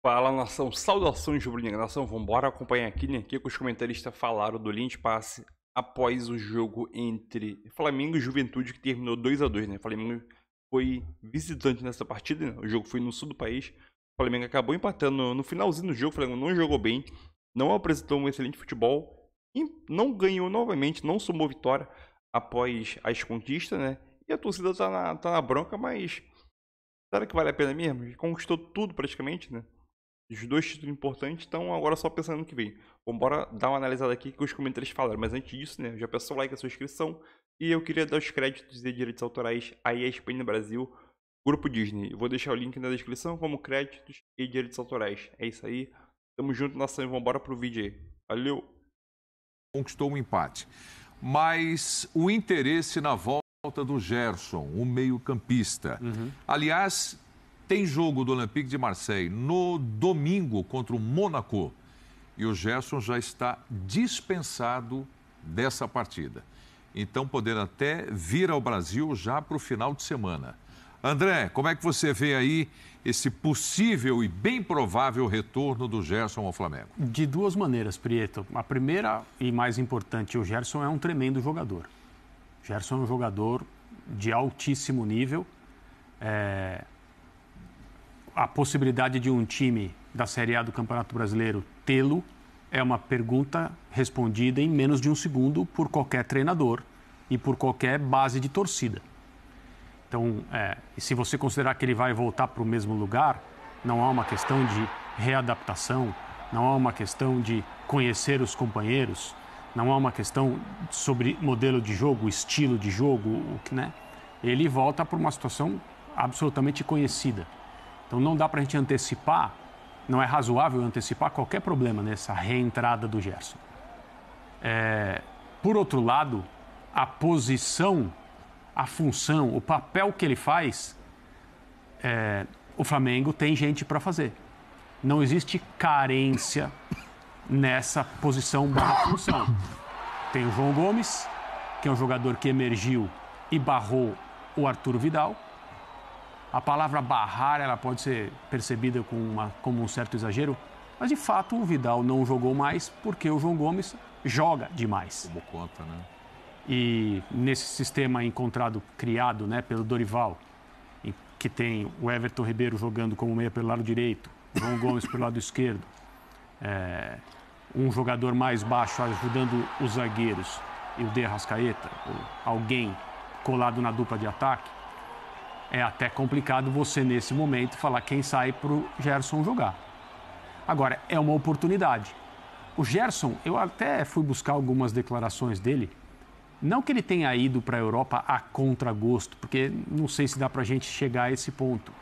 Fala, nação, saudações rubro-negras, nação, vambora acompanhar aqui, né? Que os comentaristas falaram do linha de passe após o jogo entre Flamengo e Juventude, que terminou 2-2, né? O Flamengo foi visitante nessa partida, né? O jogo foi no sul do país. O Flamengo acabou empatando no finalzinho do jogo. O Flamengo não jogou bem, não apresentou um excelente futebol e não ganhou novamente, não somou vitória após as conquistas, né? E a torcida tá na bronca, mas será que vale a pena mesmo? Conquistou tudo praticamente, né? Os dois títulos importantes, então agora só pensando no que vem. Vambora dar uma analisada aqui que os comentários falaram. Mas antes disso, né, já peço o like, a sua inscrição. E eu queria dar os créditos de direitos autorais à ESPN Brasil, Grupo Disney. Eu vou deixar o link na descrição como créditos e direitos autorais. É isso aí. Tamo junto, nação, e vambora pro vídeo aí. Valeu! Conquistou um empate. Mas o interesse na volta do Gerson, o meio-campista. Aliás, tem jogo do Olympique de Marseille no domingo contra o Mônaco. E o Gerson já está dispensado dessa partida. Então, podendo até vir ao Brasil já para o final de semana. André, como é que você vê aí esse possível e bem provável retorno do Gerson ao Flamengo? De duas maneiras, Prieto. A primeira e mais importante, o Gerson é um tremendo jogador. O Gerson é um jogador de altíssimo nível. A possibilidade de um time da Série A do Campeonato Brasileiro tê-lo é uma pergunta respondida em menos de um segundo por qualquer treinador e por qualquer base de torcida. Então, e se você considerar que ele vai voltar para o mesmo lugar, não há uma questão de readaptação, não há uma questão de conhecer os companheiros, não há uma questão sobre modelo de jogo, estilo de jogo, né? Ele volta para uma situação absolutamente conhecida. Então, não dá para a gente antecipar, não é razoável antecipar qualquer problema nessa reentrada do Gerson. Por outro lado, a posição, a função, o papel que ele faz, o Flamengo tem gente para fazer. Não existe carência nessa posição barra função. Tem o João Gomes, que é um jogador que emergiu e barrou o Arturo Vidal. A palavra barrar, ela pode ser percebida como um certo exagero, mas de fato o Vidal não jogou mais porque o João Gomes joga demais. Tomou conta, né? E nesse sistema criado, né, pelo Dorival, que tem o Everton Ribeiro jogando como meia pelo lado direito, o João Gomes pelo lado esquerdo, um jogador mais baixo ajudando os zagueiros e o De Arrascaeta, ou alguém colado na dupla de ataque, é até complicado você, nesse momento, falar quem sai para o Gerson jogar. Agora, é uma oportunidade. O Gerson, eu até fui buscar algumas declarações dele, não que ele tenha ido para a Europa a contragosto, porque não sei se dá para a gente chegar a esse ponto,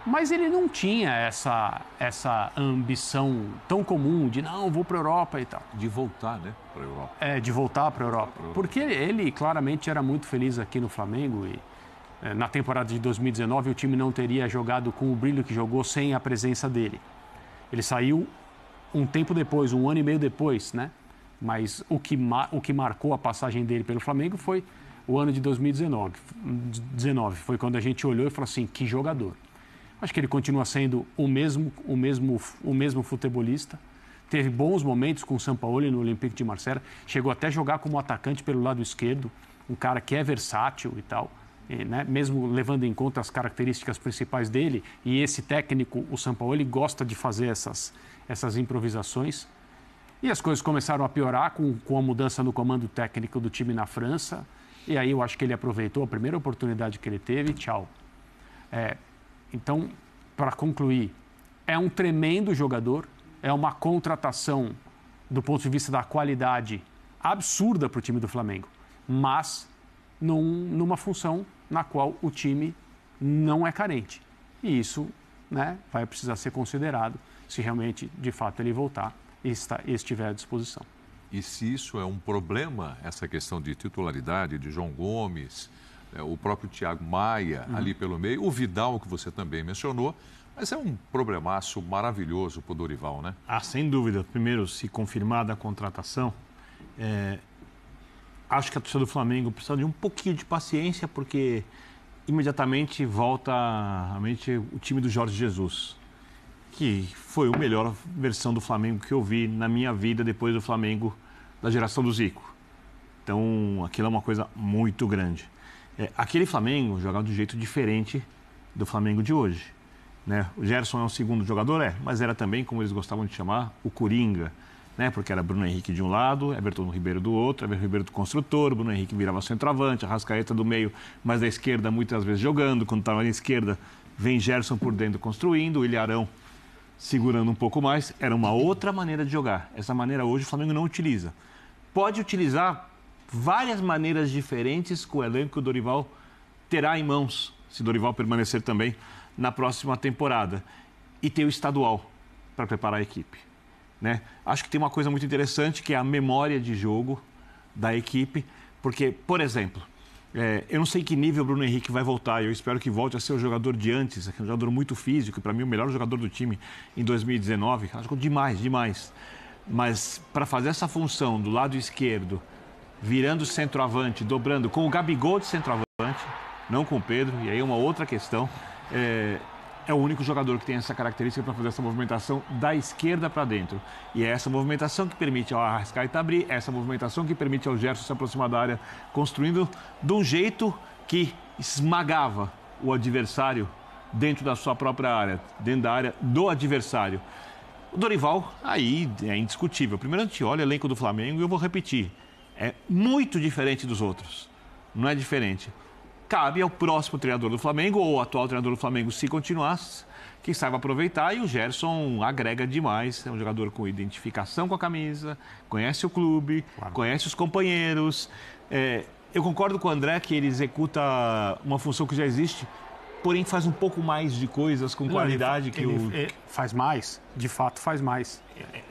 mas ele não tinha essa ambição tão comum de, não, vou para a Europa e tal. De voltar, né, para a Europa. De voltar para a Europa. Porque ele claramente era muito feliz aqui no Flamengo e na temporada de 2019 o time não teria jogado com o brilho que jogou sem a presença dele. Ele saiu um tempo depois, um ano e meio depois, né? Mas o que marcou a passagem dele pelo Flamengo foi o ano de 2019. Foi quando a gente olhou e falou assim, que jogador. Acho que ele continua sendo o mesmo futebolista. Teve bons momentos com o Sampaoli no Olympique de Marseille. Chegou até a jogar como atacante pelo lado esquerdo. Um cara que é versátil e tal. Né? Mesmo levando em conta as características principais dele. E esse técnico, o Sampaoli, gosta de fazer essas improvisações. E as coisas começaram a piorar com a mudança no comando técnico do time na França. E aí eu acho que ele aproveitou a primeira oportunidade que ele teve e tchau. Então, para concluir, é um tremendo jogador, é uma contratação do ponto de vista da qualidade absurda para o time do Flamengo, mas numa função na qual o time não é carente. E isso, né, vai precisar ser considerado se realmente, de fato, ele voltar e estiver à disposição. E se isso é um problema, essa questão de titularidade de João Gomes, o próprio Thiago Maia ali pelo meio, o Vidal, que você também mencionou, mas é um problemaço maravilhoso para o Dorival, né? Sem dúvida. Primeiro, se confirmada a contratação, acho que a torcida do Flamengo precisa de um pouquinho de paciência, porque imediatamente volta à mente o time do Jorge Jesus, que foi a melhor versão do Flamengo que eu vi na minha vida depois do Flamengo da geração do Zico. Então, aquilo é uma coisa muito grande. Aquele Flamengo jogava de um jeito diferente do Flamengo de hoje, né? O Gerson é um segundo jogador, mas era também, como eles gostavam de chamar, o Coringa, né? Porque era Bruno Henrique de um lado, Everton Ribeiro do outro, Everton Ribeiro do construtor, Bruno Henrique virava centroavante, Arrascaeta do meio, mas da esquerda muitas vezes jogando, quando estava na esquerda vem Gerson por dentro construindo, o Ilharão segurando um pouco mais. Era uma outra maneira de jogar. Essa maneira hoje o Flamengo não utiliza. Pode utilizar várias maneiras diferentes que o elenco que o Dorival terá em mãos, se o Dorival permanecer também na próxima temporada. E ter o estadual para preparar a equipe, né? Acho que tem uma coisa muito interessante, que é a memória de jogo da equipe. Porque, por exemplo, eu não sei que nível o Bruno Henrique vai voltar. Eu espero que volte a ser o jogador de antes, um jogador muito físico, para mim o melhor jogador do time em 2019. Acho demais, demais. Mas para fazer essa função do lado esquerdo, virando centroavante, dobrando, com o Gabigol de centroavante, não com o Pedro, e aí é uma outra questão, é o único jogador que tem essa característica para fazer essa movimentação da esquerda para dentro. E é essa movimentação que permite ao Arrascaeta abrir, essa movimentação que permite ao Gerson se aproximar da área, construindo de um jeito que esmagava o adversário dentro da sua própria área, dentro da área do adversário. O Dorival, aí é indiscutível. Primeiro a gente olha o elenco do Flamengo e eu vou repetir. É muito diferente dos outros. Não é diferente. Cabe ao próximo treinador do Flamengo, ou ao atual treinador do Flamengo, se continuasse, que saiba aproveitar. E o Gerson agrega demais. É um jogador com identificação com a camisa, conhece o clube, conhece os companheiros. Eu concordo com o André que ele executa uma função que já existe, porém faz um pouco mais de coisas com qualidade que o... Faz mais, de fato faz mais.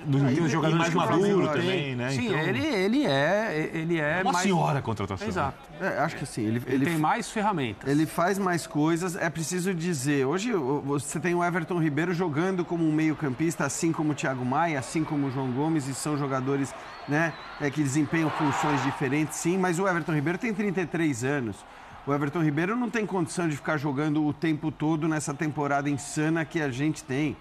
Os jogadores mais maduro também, né? Sim, então... ele é uma mais... senhora contratação. Exato. Acho que sim. Ele tem mais ferramentas. Ele faz mais coisas. É preciso dizer, hoje você tem o Everton Ribeiro jogando como um meio-campista, assim como o Thiago Maia, assim como o João Gomes, e são jogadores, né, que desempenham funções diferentes, sim, mas o Everton Ribeiro tem 33 anos. O Everton Ribeiro não tem condição de ficar jogando o tempo todo nessa temporada insana que a gente tem.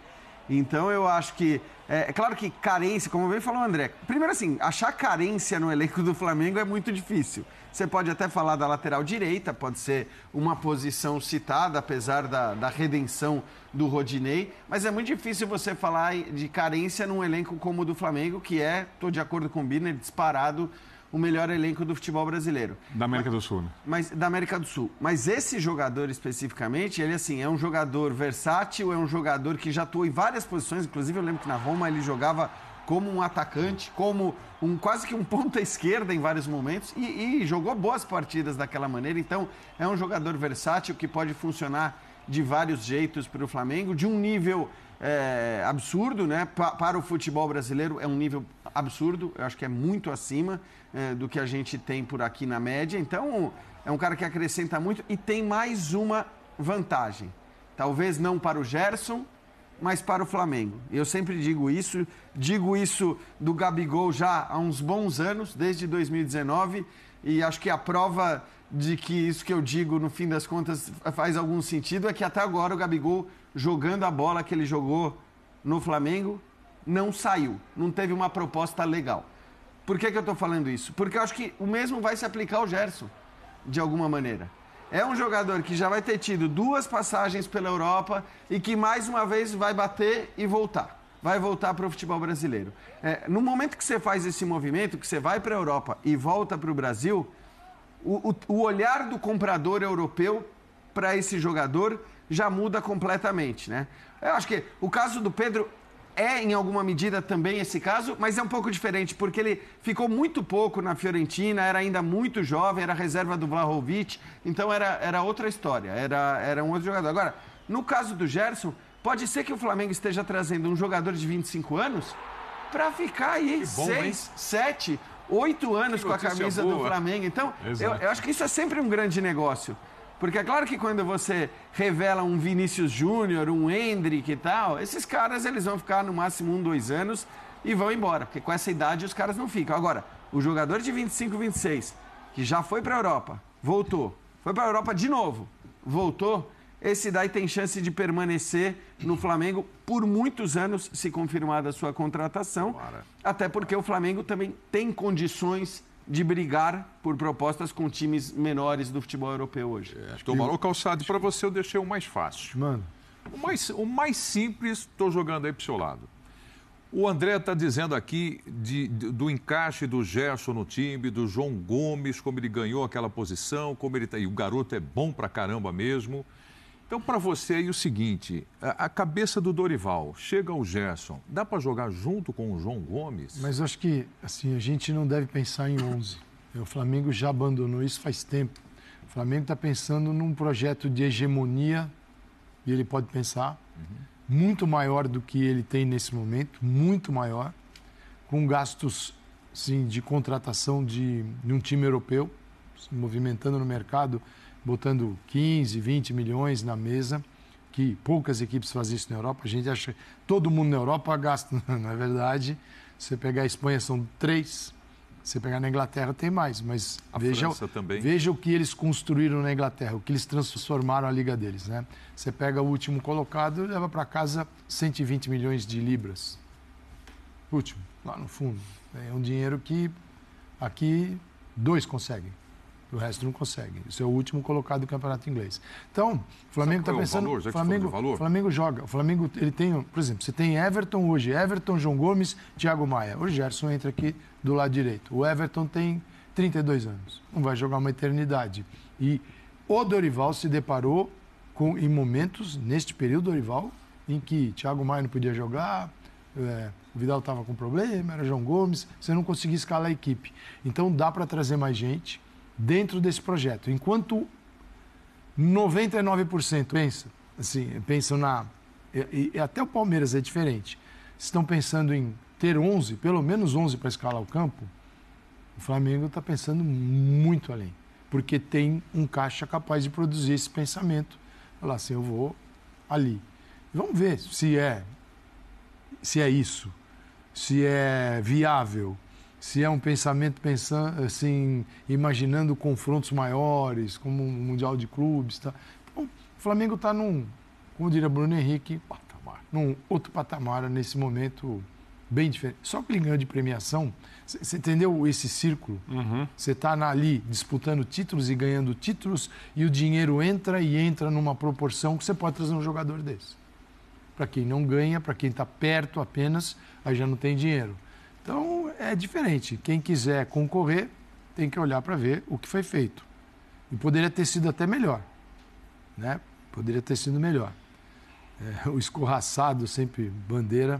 Então, eu acho que... É claro que carência, como bem falou o André. Primeiro, assim, achar carência no elenco do Flamengo é muito difícil. Você pode até falar da lateral direita, pode ser uma posição citada, apesar da redenção do Rodinei. Mas é muito difícil você falar de carência num elenco como o do Flamengo, que estou de acordo com o Birner, disparado o melhor elenco do futebol brasileiro. Da América do Sul, né? Mas da América do Sul. Mas esse jogador especificamente, ele assim, é um jogador versátil, é um jogador que já atuou em várias posições. Inclusive, eu lembro que na Roma ele jogava como um atacante, como quase que um ponta esquerda em vários momentos e jogou boas partidas daquela maneira. Então, é um jogador versátil que pode funcionar de vários jeitos para o Flamengo, de um nível absurdo, né? Para o futebol brasileiro é um nível absurdo, eu acho que é muito acima do que a gente tem por aqui na média. Então, é um cara que acrescenta muito e tem mais uma vantagem. Talvez não para o Gerson, mas para o Flamengo. Eu sempre digo isso do Gabigol já há uns bons anos, desde 2019, e acho que a prova de que isso que eu digo, no fim das contas, faz algum sentido, é que até agora o Gabigol, jogando a bola que ele jogou no Flamengo, não saiu, não teve uma proposta legal. Por que eu estou falando isso? Porque eu acho que o mesmo vai se aplicar ao Gerson, de alguma maneira. É um jogador que já vai ter tido 2 passagens pela Europa e que mais uma vez vai bater e voltar. Vai voltar para o futebol brasileiro. No momento que você faz esse movimento, que você vai para a Europa e volta para o Brasil, o olhar do comprador europeu para esse jogador já muda completamente, né? Eu acho que o caso do Pedro em alguma medida, também esse caso, mas é um pouco diferente, porque ele ficou muito pouco na Fiorentina, era ainda muito jovem, era reserva do Vlahovic, então era outra história, era um outro jogador. Agora, no caso do Gerson, pode ser que o Flamengo esteja trazendo um jogador de 25 anos para ficar aí 6, 7, 8 anos com a camisa do Flamengo. Então, eu acho que isso é sempre um grande negócio. Porque é claro que quando você revela um Vinícius Júnior, um Endrick e tal, esses caras eles vão ficar no máximo 1, 2 anos e vão embora. Porque com essa idade os caras não ficam. Agora, o jogador de 25, 26, que já foi para a Europa, voltou, foi para a Europa de novo, voltou, esse daí tem chance de permanecer no Flamengo por muitos anos, se confirmada a sua contratação. Até porque o Flamengo também tem condições de brigar por propostas com times menores do futebol europeu hoje. Tomara o Calçado, para você eu deixei o mais fácil. Mano. O mais simples, estou jogando aí para o seu lado. O André está dizendo aqui do encaixe do Gerson no time, do João Gomes, como ele ganhou aquela posição, como ele tá, e o garoto é bom pra caramba mesmo. Então, para você aí o seguinte, a cabeça do Dorival, chega o Gerson, dá para jogar junto com o João Gomes? Mas eu acho que assim, a gente não deve pensar em 11. O Flamengo já abandonou isso faz tempo. O Flamengo está pensando num projeto de hegemonia, e ele pode pensar, muito maior do que ele tem nesse momento, muito maior, com gastos sim, de contratação de um time europeu, se movimentando no mercado, botando 15, 20 milhões na mesa, que poucas equipes fazem isso na Europa. A gente acha que todo mundo na Europa gasta, não é verdade. Se você pegar a Espanha são 3, se você pegar na Inglaterra tem mais, mas veja o que eles construíram na Inglaterra, o que eles transformaram a liga deles, né? Você pega o último colocado e leva para casa 120 milhões de libras. Último, lá no fundo. É um dinheiro que aqui 2 conseguem. O resto não consegue. Isso é o último colocado do campeonato inglês. Então, o Flamengo está pensando... O Flamengo joga. O Flamengo, ele tem... Por exemplo, você tem Everton hoje. Everton, João Gomes, Thiago Maia. O Gerson entra aqui do lado direito. O Everton tem 32 anos. Não vai jogar uma eternidade. E o Dorival se deparou em momentos, neste período, Dorival, em que Thiago Maia não podia jogar, o Vidal estava com problema, era João Gomes, você não conseguia escalar a equipe. Então, dá para trazer mais gente dentro desse projeto. Enquanto 99% pensam na... E até o Palmeiras é diferente. Estão pensando em ter 11, pelo menos 11 para escalar o campo, o Flamengo está pensando muito além. Porque tem um caixa capaz de produzir esse pensamento. Falar assim, eu vou ali. Vamos ver se é isso, se é viável, se é um pensamento pensando, assim, imaginando confrontos maiores, como um Mundial de Clubes. Tá? Então, o Flamengo está como diria Bruno Henrique, num outro patamar nesse momento bem diferente. Só que ele ganhou de premiação, você entendeu esse círculo? Você está ali disputando títulos e ganhando títulos e o dinheiro entra numa proporção que você pode trazer um jogador desse. Para quem não ganha, para quem está perto apenas, aí já não tem dinheiro. Então, é diferente. Quem quiser concorrer tem que olhar para ver o que foi feito. E poderia ter sido até melhor. Né? Poderia ter sido melhor. O escorraçado, sempre Bandeira,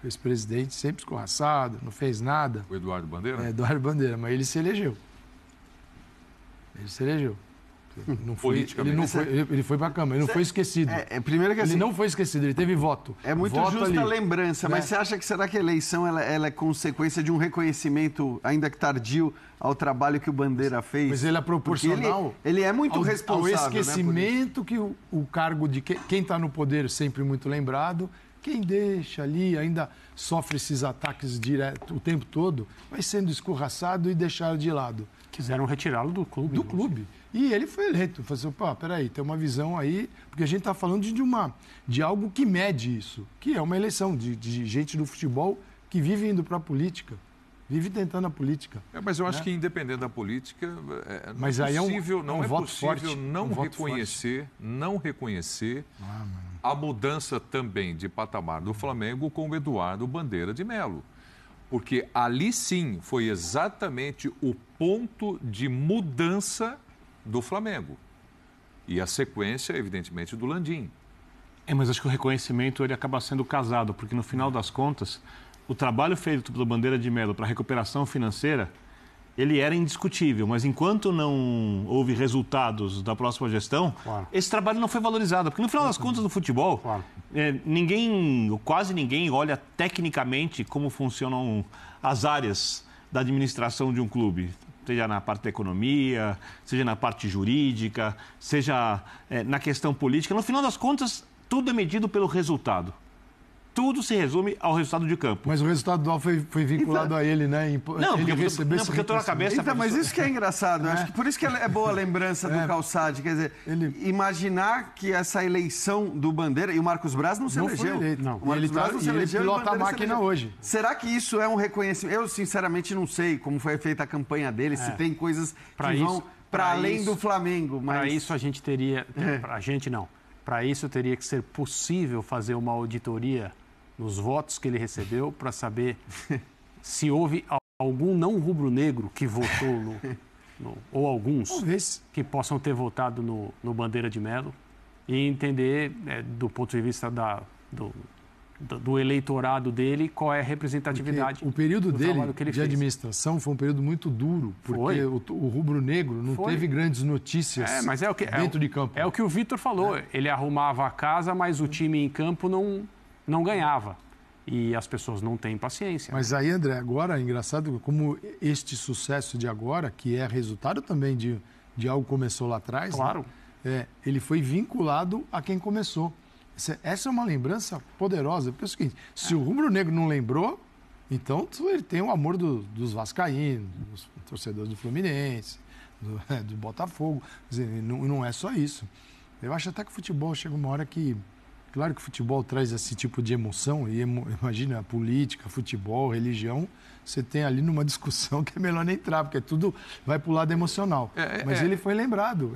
ex-presidente, sempre escorraçado, não fez nada. O Eduardo Bandeira? Eduardo Bandeira, mas ele se elegeu. Não foi, ele foi para a Câmara, ele não foi esquecido. Primeiro que assim, ele não foi esquecido, ele teve voto. É muito justa a lembrança, mas você acha que será que a eleição ela é consequência de um reconhecimento, ainda que tardio, ao trabalho que o Bandeira fez? Mas ele é proporcional. Ele é muito responsável. Ao esquecimento, né, que o cargo de quem está no poder, sempre muito lembrado, quem deixa ali, ainda sofre esses ataques direto o tempo todo, vai sendo escorraçado e deixado de lado. Quiseram retirá-lo do clube. Do clube. E ele foi eleito. Falei assim, pô, peraí, tem uma visão aí, porque a gente está falando de algo que mede isso, que é uma eleição de gente do futebol que vive indo para a política, vive tentando a política. Mas eu acho que independente da política, não é possível não reconhecer a mudança também de patamar do Flamengo com o Eduardo Bandeira de Melo. Porque ali sim foi exatamente o ponto de mudança do Flamengo. E a sequência, evidentemente, do Landim. Mas acho que o reconhecimento ele acaba sendo casado, porque no final das contas, o trabalho feito pelo Bandeira de Melo para a recuperação financeira, ele era indiscutível, mas enquanto não houve resultados da próxima gestão, esse trabalho não foi valorizado. Porque no final das contas, no futebol, quase ninguém olha tecnicamente como funcionam as áreas da administração de um clube. Seja na parte da economia, seja na parte jurídica, seja na questão política. No final das contas, tudo é medido pelo resultado. tudo se resume ao resultado de campo. Mas o resultado do foi vinculado a ele, né? Não, porque eu tô na cabeça... Então, mas isso que é engraçado. Acho que por isso que é boa a lembrança do Calçade. Quer dizer, imaginar que essa eleição do Bandeira... E o Marcos Braz não se elegeu. Foi eleito. Não. O Marcos Braz não se elegeu. Ele pilota a máquina hoje. Será que isso é um reconhecimento? Eu, sinceramente, não sei como foi feita a campanha dele, se tem coisas que vão para além do Flamengo. Mas... Para isso a gente teria... Para a gente não. Para isso teria que ser possível fazer uma auditoria nos votos que ele recebeu para saber se houve algum não rubro-negro que votou ou alguns que possam ter votado no Bandeira de Melo e entender do ponto de vista do eleitorado dele qual é a representatividade. Porque o período dele de administração foi um período muito duro, porque o rubro-negro não teve grandes notícias dentro de campo. É o que o Vitor falou. Ele arrumava a casa, mas o time em campo não ganhava. E as pessoas não têm paciência. Mas aí, André, agora é engraçado como este sucesso de agora, que é resultado também de algo que começou lá atrás, claro. Né? Ele foi vinculado a quem começou. Essa é uma lembrança poderosa. Porque é o seguinte, se o rubro-negro não lembrou, então ele tem o amor dos vascaínos, dos torcedores do Fluminense, do Botafogo. Quer dizer, não é só isso. Eu acho até que o futebol chega uma hora que... Claro que o futebol traz esse tipo de emoção, e imagina, política, futebol, religião, você tem ali numa discussão que é melhor nem entrar, porque tudo vai para o lado emocional. Mas ele foi lembrado,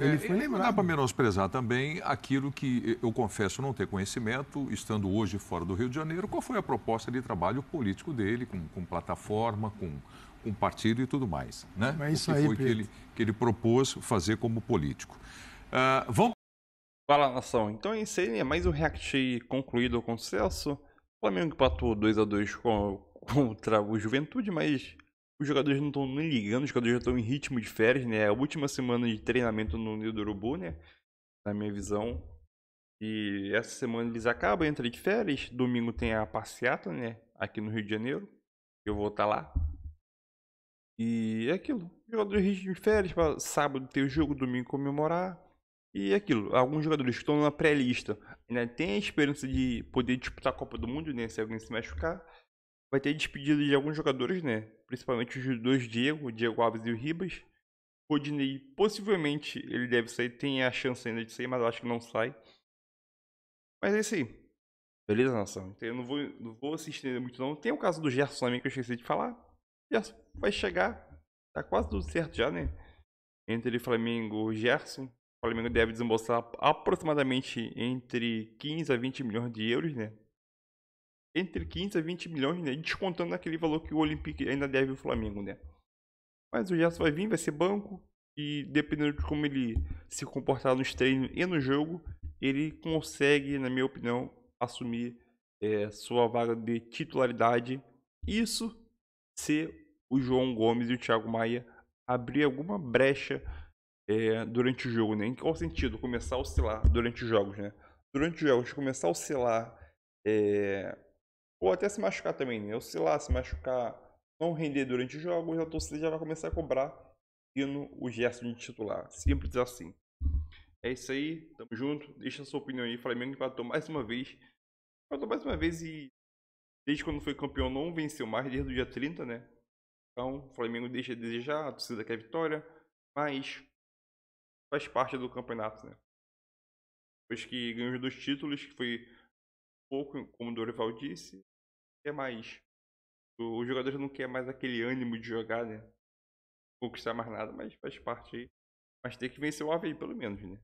Não dá para menosprezar também aquilo que eu confesso não ter conhecimento, estando hoje fora do Rio de Janeiro, qual foi a proposta de trabalho político dele, com plataforma, com partido e tudo mais. Né? Mas isso o que aí, foi que ele propôs fazer como político. Vamos... Fala, nação. Então é isso aí, é mais um react concluído com sucesso. O Flamengo empatou 2-2 contra o Juventude, mas os jogadores não estão nem ligando, os jogadores já estão em ritmo de férias, né? É a última semana de treinamento no Ninho do Urubu, né? Na minha visão. E essa semana eles acabam, entram de férias. Domingo tem a passeata, né? Aqui no Rio de Janeiro. Eu vou estar lá. E é aquilo. Jogadores em ritmo de férias, para sábado ter o jogo, domingo comemorar. E é aquilo, alguns jogadores que estão na pré-lista ainda tem a esperança de poder disputar a Copa do Mundo, né? Se alguém se machucar. Vai ter despedida de alguns jogadores, né? Principalmente os dois Diego Alves e o Ribas. Rodinei, possivelmente, ele deve sair, tem a chance ainda de sair, mas eu acho que não sai. Mas é isso aí. Beleza, nação? Então, eu não vou assistir muito não. Tem o caso do Gerson também que eu esqueci de falar. Gerson vai chegar. Tá quase tudo certo já, né? Entre Flamengo e Gerson. O Flamengo deve desembolsar aproximadamente entre 15 a 20 milhões de euros, né? Entre 15 a 20 milhões, né? Descontando aquele valor que o Olympique ainda deve ao Flamengo, né? Mas o Gerson vai vir, vai ser banco. E dependendo de como ele se comportar nos treinos e no jogo, ele consegue, na minha opinião, assumir sua vaga de titularidade. Isso se o João Gomes e o Thiago Maia abrir alguma brecha durante o jogo, né? Em qual sentido? Começar a oscilar durante os jogos, né? Durante os jogos, começar a oscilar, ou até se machucar também, né? Oscilar, se machucar, não render durante os jogos, a torcida já vai começar a cobrar o Gerson de titular. Simples assim. É isso aí, tamo junto. Deixa a sua opinião aí. Flamengo empatou mais uma vez. E desde quando foi campeão não venceu mais, desde o dia 30, né? Então, o Flamengo deixa a desejar, a torcida quer vitória, mas faz parte do campeonato, né? Depois que ganhou os 2 títulos, que foi pouco, como o Dorival disse, quer mais. O jogador não quer mais aquele ânimo de jogar, né? Conquistar mais nada, mas faz parte aí. Mas tem que vencer o Havaí, pelo menos, né?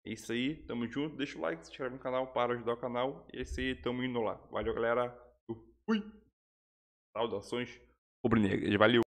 É isso aí, tamo junto. Deixa o like, se inscreve no canal para ajudar o canal. E é isso aí, tamo indo lá. Valeu, galera. Eu fui. Saudações rubro-negras. Valeu.